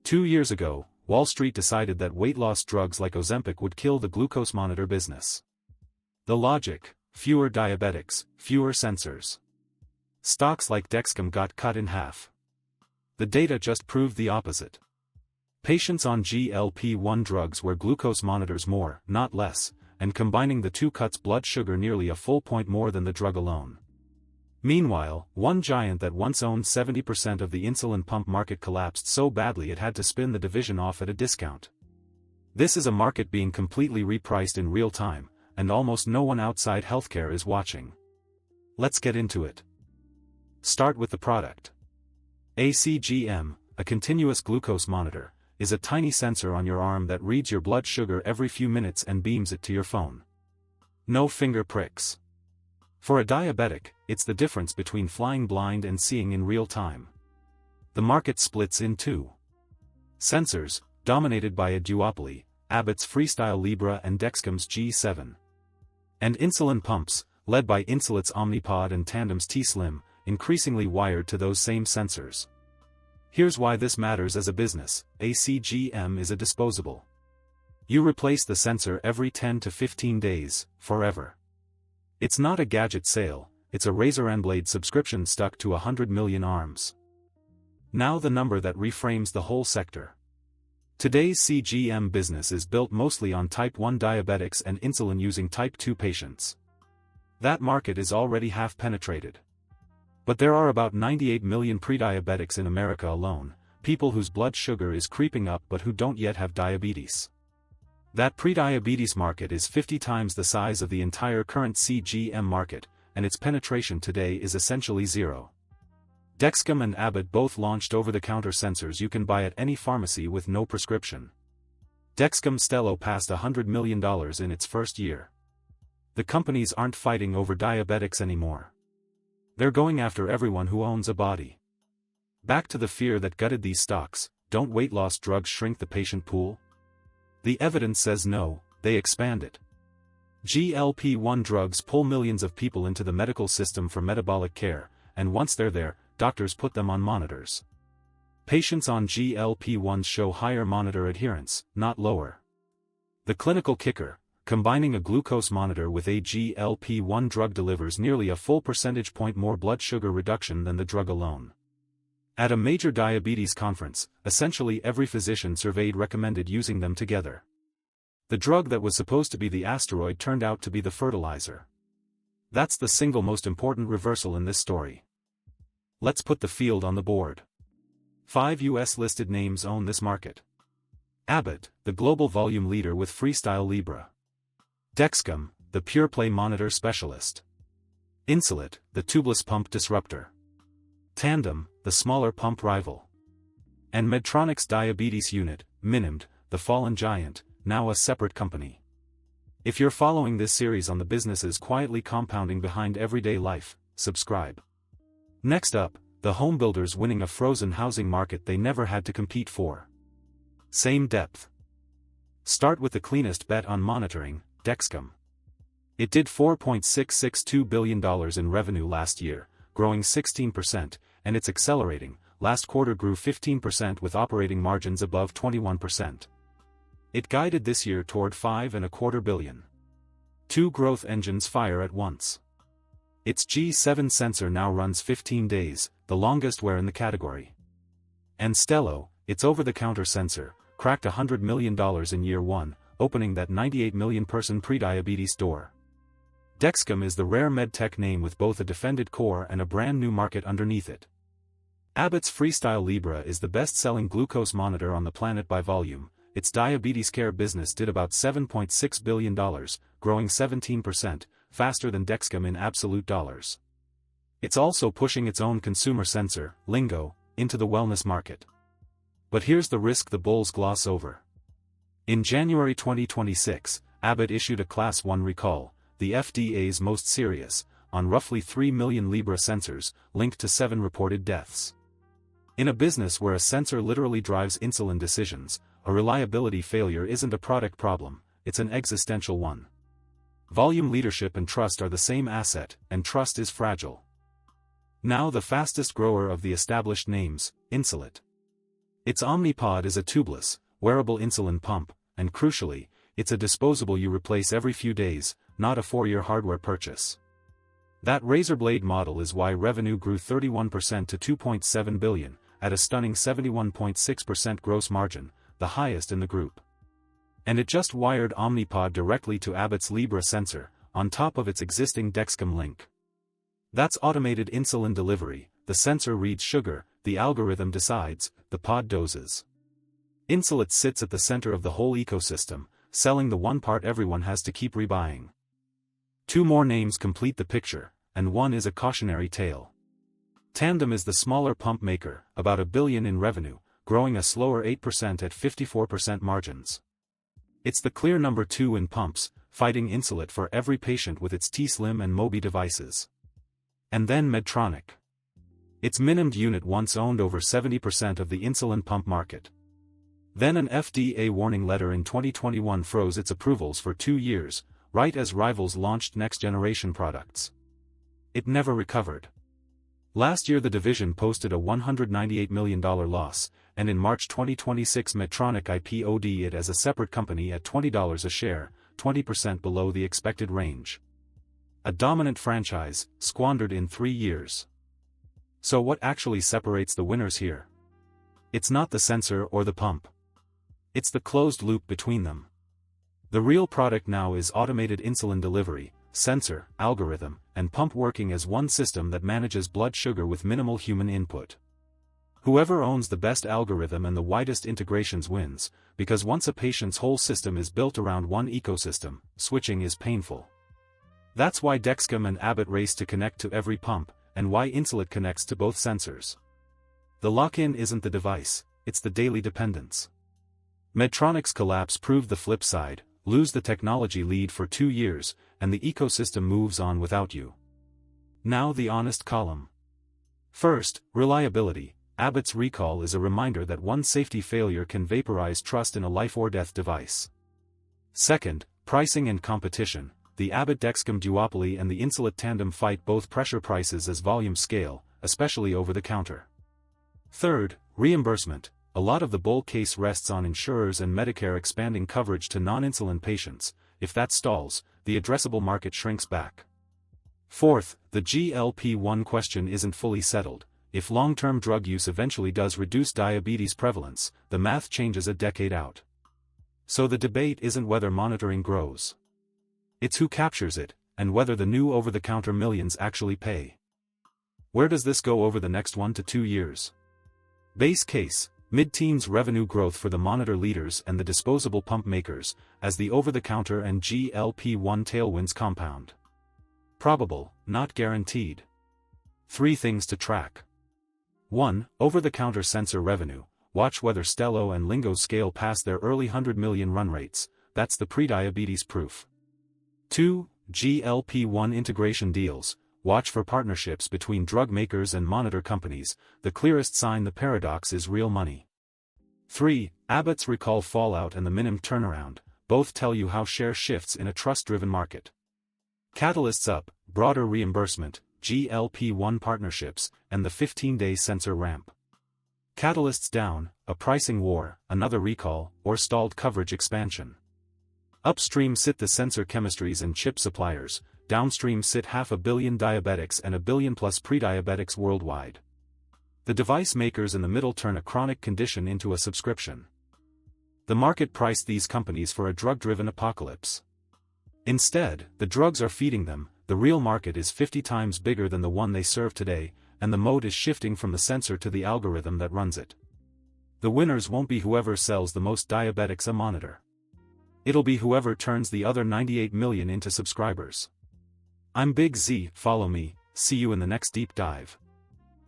2 years ago, Wall Street decided that weight loss drugs like Ozempic would kill the glucose monitor business. The logic: fewer diabetics, fewer sensors. Stocks like Dexcom got cut in half. The data just proved the opposite. Patients on GLP-1 drugs wear glucose monitors more, not less, and combining the two cuts blood sugar nearly a full point more than the drug alone. Meanwhile, one giant that once owned 70% of the insulin pump market collapsed so badly it had to spin the division off at a discount. This is a market being completely repriced in real time, and almost no one outside healthcare is watching. Let's get into it. Start with the product. DXCM, a continuous glucose monitor, is a tiny sensor on your arm that reads your blood sugar every few minutes and beams it to your phone. No finger pricks. For a diabetic, it's the difference between flying blind and seeing in real time. The market splits in two. Sensors, dominated by a duopoly, Abbott's Freestyle Libre and Dexcom's G7. And insulin pumps, led by Insulet's Omnipod and Tandem's T-Slim, increasingly wired to those same sensors. Here's why this matters as a business: DXCM is a disposable. You replace the sensor every 10 to 15 days, forever. It's not a gadget sale, it's a razor and blade subscription stuck to 100 million arms. Now the number that reframes the whole sector. Today's CGM business is built mostly on type 1 diabetics and insulin-using type 2 patients. That market is already half penetrated. But there are about 98 million prediabetics in America alone, people whose blood sugar is creeping up but who don't yet have diabetes. That prediabetes market is 50 times the size of the entire current CGM market, and its penetration today is essentially zero. Dexcom and Abbott both launched over-the-counter sensors you can buy at any pharmacy with no prescription. Dexcom Stelo passed $100 million in its first year. The companies aren't fighting over diabetics anymore. They're going after everyone who owns a body. Back to the fear that gutted these stocks: don't weight loss drugs shrink the patient pool? The evidence says no, they expand it. GLP-1 drugs pull millions of people into the medical system for metabolic care, and once they're there, doctors put them on monitors. Patients on GLP-1s show higher monitor adherence, not lower. The clinical kicker: combining a glucose monitor with a GLP-1 drug delivers nearly a full percentage point more blood sugar reduction than the drug alone. At a major diabetes conference, essentially every physician surveyed recommended using them together. The drug that was supposed to be the asteroid turned out to be the fertilizer. That's the single most important reversal in this story. Let's put the field on the board. 5 US-listed names own this market. Abbott, the global volume leader with Freestyle Libre. Dexcom, the pure-play monitor specialist. Insulet, the tubeless pump disruptor. Tandem, the smaller pump rival. And Medtronic's diabetes unit, Minimed, the fallen giant, now a separate company. If you're following this series on the businesses quietly compounding behind everyday life, subscribe. Next up, the homebuilders winning a frozen housing market they never had to compete for. Same depth. Start with the cleanest bet on monitoring, Dexcom. It did $4.662 billion in revenue last year, growing 16%, and it's accelerating. Last quarter grew 15% with operating margins above 21%. It guided this year toward $5.25 billion. Two growth engines fire at once. Its G7 sensor now runs 15 days, the longest wear in the category. And Stelo, its over-the-counter sensor, cracked $100 million in year one, opening that 98 million person prediabetes door. Dexcom is the rare medtech name with both a defended core and a brand new market underneath it. Abbott's Freestyle Libre is the best-selling glucose monitor on the planet by volume. Its diabetes care business did about $7.6 billion, growing 17%, faster than Dexcom in absolute dollars. It's also pushing its own consumer sensor, Lingo, into the wellness market. But here's the risk the bulls gloss over. In January 2026, Abbott issued a Class 1 recall, the FDA's most serious, on roughly 3 million Libre sensors, linked to 7 reported deaths. In a business where a sensor literally drives insulin decisions, a reliability failure isn't a product problem, it's an existential one. Volume leadership and trust are the same asset, and trust is fragile. Now the fastest grower of the established names, Insulet. Its Omnipod is a tubeless, wearable insulin pump, and crucially, it's a disposable you replace every few days, not a 4-year hardware purchase. That razor blade model is why revenue grew 31% to $2.7 billion, at a stunning 71.6% gross margin, the highest in the group. And it just wired Omnipod directly to Abbott's Libre sensor, on top of its existing Dexcom link. That's automated insulin delivery. The sensor reads sugar, the algorithm decides, the pod doses. Insulet sits at the center of the whole ecosystem, selling the one part everyone has to keep rebuying. 2 more names complete the picture, and one is a cautionary tale. Tandem is the smaller pump maker, about $1 billion in revenue, growing a slower 8% at 54% margins. It's the clear number 2 in pumps, fighting Insulet for every patient with its T-Slim and Mobi devices. And then Medtronic. Its Minimed unit once owned over 70% of the insulin pump market. Then an FDA warning letter in 2021 froze its approvals for 2 years, right as rivals launched next-generation products. It never recovered. Last year the division posted a $198 million loss, and in March 2026 Medtronic IPO'd it as a separate company at $20 a share, 20% below the expected range. A dominant franchise, squandered in 3 years. So what actually separates the winners here? It's not the sensor or the pump. It's the closed loop between them. The real product now is automated insulin delivery, sensor, algorithm, and pump working as one system that manages blood sugar with minimal human input. Whoever owns the best algorithm and the widest integrations wins, because once a patient's whole system is built around one ecosystem, switching is painful. That's why Dexcom and Abbott race to connect to every pump, and why Insulet connects to both sensors. The lock-in isn't the device, it's the daily dependence. Medtronic's collapse proved the flip side: lose the technology lead for 2 years, and the ecosystem moves on without you. Now the honest column. First, reliability. Abbott's recall is a reminder that one safety failure can vaporize trust in a life-or-death device. Second, pricing and competition. The Abbott Dexcom duopoly and the Insulet Tandem fight both pressure prices as volumes scale, especially over the counter. Third, reimbursement. A lot of the bull case rests on insurers and Medicare expanding coverage to non-insulin patients. If that stalls, the addressable market shrinks back. Fourth, the GLP-1 question isn't fully settled. If long-term drug use eventually does reduce diabetes prevalence, the math changes a decade out. So the debate isn't whether monitoring grows. It's who captures it, and whether the new over-the-counter millions actually pay. Where does this go over the next 1 to 2 years? Base case: mid-teens revenue growth for the monitor leaders and the disposable pump makers, as the over-the-counter and GLP-1 tailwinds compound. Probable, not guaranteed. 3 things to track. 1. Over-the-counter sensor revenue. Watch whether Stelo and Lingo scale past their early 100 million run rates. That's the prediabetes proof. 2. GLP-1 integration deals. Watch for partnerships between drug makers and monitor companies. The clearest sign the paradox is real money. 3. Abbott's recall fallout and the Minim turnaround. Both tell you how share shifts in a trust-driven market. Catalysts up: broader reimbursement, GLP-1 partnerships, and the 15-day sensor ramp. Catalysts down: a pricing war, another recall, or stalled coverage expansion. Upstream sit the sensor chemistries and chip suppliers. Downstream sit 500 million diabetics and 1 billion plus prediabetics worldwide. The device makers in the middle turn a chronic condition into a subscription. The market priced these companies for a drug-driven apocalypse. Instead, the drugs are feeding them. The real market is 50 times bigger than the one they serve today, and the moat is shifting from the sensor to the algorithm that runs it. The winners won't be whoever sells the most diabetics a monitor. It'll be whoever turns the other 98 million into subscribers. I'm Big Z, follow me, see you in the next deep dive.